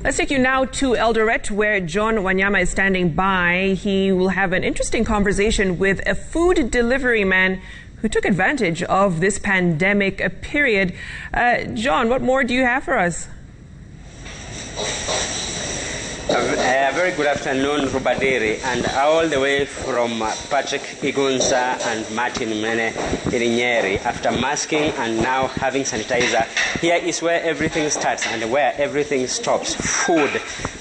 Let's take you now to Eldoret, where John Wanyama is standing by. He will have an interesting conversation with a food delivery man who took advantage of this pandemic period. John, what more do you have for us? A very good afternoon, Rupa, and all the way from Patrick Igunza and Martin Mene Irinyeri. After masking and now having sanitizer, here is where everything starts and where everything stops. Food,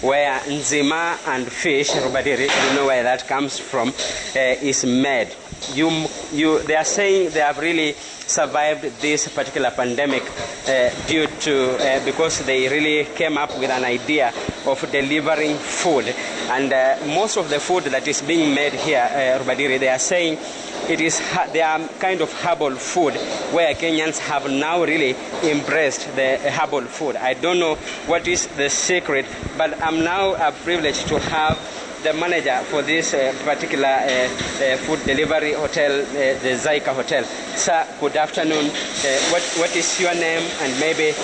where nzima and fish, Rupa, you know where that comes from, is made. They are saying they have really survived this particular pandemic due to because they really came up with an idea of delivering food, and most of the food that is being made here, Rubadiri, they are saying they are kind of herbal food, where Kenyans have now really embraced the herbal food. I don't know what is the secret, but I'm now privileged to have the manager for this particular food delivery hotel, the Zaika Hotel. Sir, good afternoon. What is your name, and maybe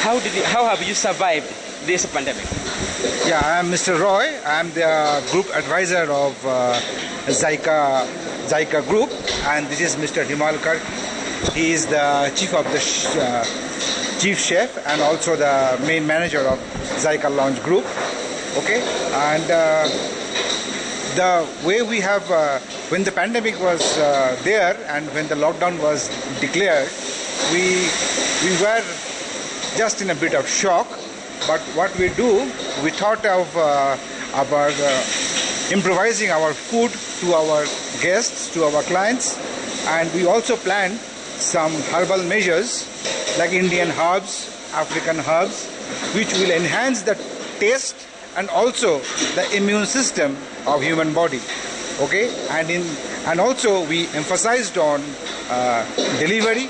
how have you survived this pandemic? Yeah, I'm Mr. Roy. I'm the group advisor of Zaika Group, and this is Mr. Himal Karki. He is the chief of the chief chef and also the main manager of Zaika Lounge Group. Okay, and the way we have, when the pandemic was there and when the lockdown was declared, we were just in a bit of shock. But what we do, we thought of about improvising our food to our guests, to our clients, and we also planned some herbal measures like Indian herbs, African herbs, which will enhance the taste and also the immune system of human body. Okay, and also we emphasized on delivery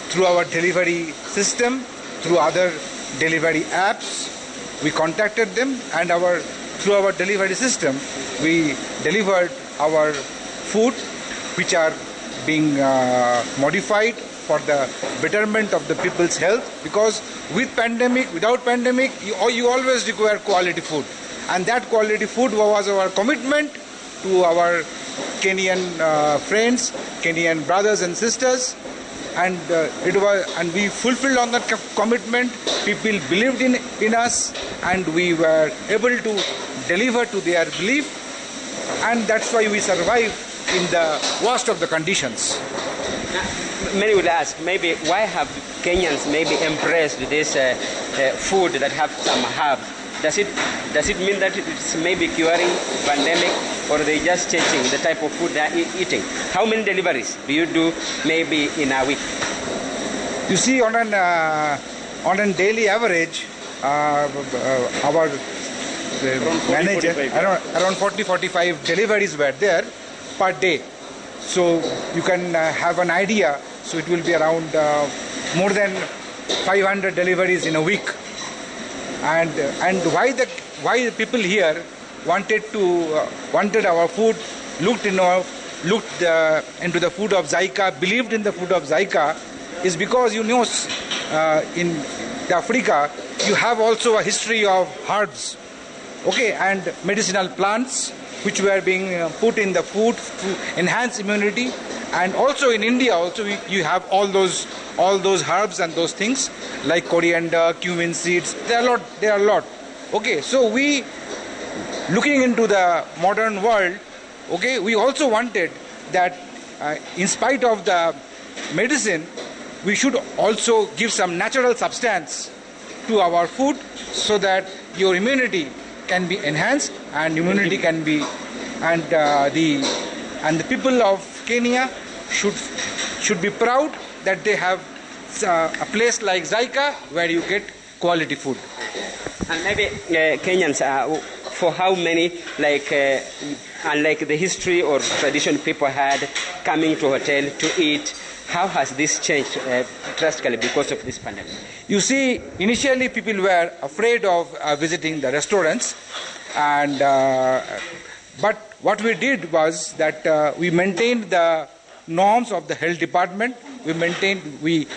through our delivery system, through other delivery apps. We contacted them, and through our delivery system we delivered our food, which are being modified for the betterment of the people's health, because without pandemic, you always require quality food, and that quality food was our commitment to our Kenyan friends, Kenyan brothers and sisters, and we fulfilled on that commitment. People believed in us, and we were able to deliver to their belief, and that's why we survived in the worst of the conditions. Many will ask, maybe why have Kenyans maybe embraced this food that have some herbs? Does it mean that it's maybe curing pandemic, or they just changing the type of food they are eating? How many deliveries do you do maybe in a week? You see, on a daily average, our manager, around 40-45 deliveries were there per day. So you can have an idea. So it will be around more than 500 deliveries in a week. And why the people here wanted our food, looked into the food of Zaika, believed in the food of Zaika, is because in Africa you have also a history of herbs, okay, and medicinal plants which were being put in the food to enhance immunity. And also in India, you have all those herbs and those things like coriander, cumin seeds. There are a lot. Okay, so we, looking into the modern world, okay, we also wanted that in spite of the medicine, we should also give some natural substance to our food so that your immunity can be enhanced and immunity can be, and the people of Kenya should be proud that they have a place like Zaika where you get quality food. And maybe Kenyans, for how many, unlike the history or tradition people had coming to hotel to eat, how has this changed drastically because of this pandemic? You see, initially people were afraid of visiting the restaurants, and but what we did was that we maintained the norms of the health department. We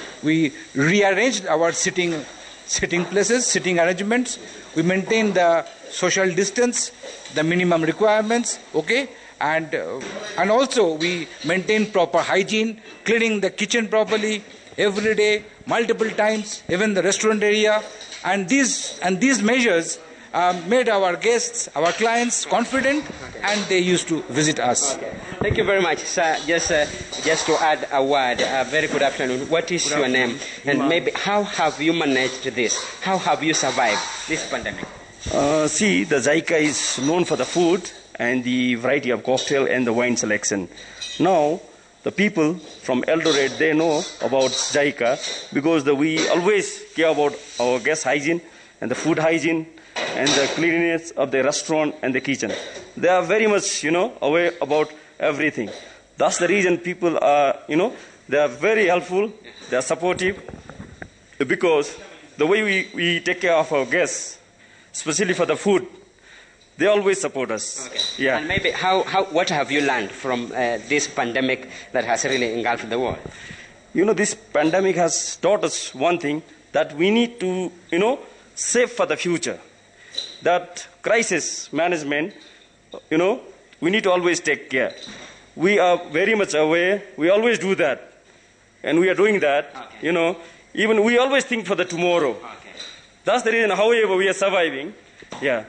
rearranged our sitting sitting places, sitting arrangements. We maintain the social distance, the minimum requirements, okay? And also we maintain proper hygiene, cleaning the kitchen properly every day, multiple times, even the restaurant area. And these measures made our guests, our clients confident, and they used to visit us. Okay. Thank you very much, sir. Just to add a word, very good afternoon. What is your name? And maybe how have you managed this? How have you survived this pandemic? See, the Zaika is known for the food and the variety of cocktail and the wine selection. Now, the people from Eldoret, they know about Zaika because we always care about our guest hygiene and the food hygiene and the cleanliness of the restaurant and the kitchen. They are very much, aware about everything. That's the reason people are, they are very helpful, they are supportive, because the way we take care of our guests, especially for the food, they always support us. Okay. Yeah. And maybe what have you learned from this pandemic that has really engulfed the world? This pandemic has taught us one thing, that we need to, save for the future. That crisis management, we need to always take care. We are very much aware. We always do that. And we are doing that, okay. Even we always think for the tomorrow. Okay. That's the reason, however, we are surviving. Yeah.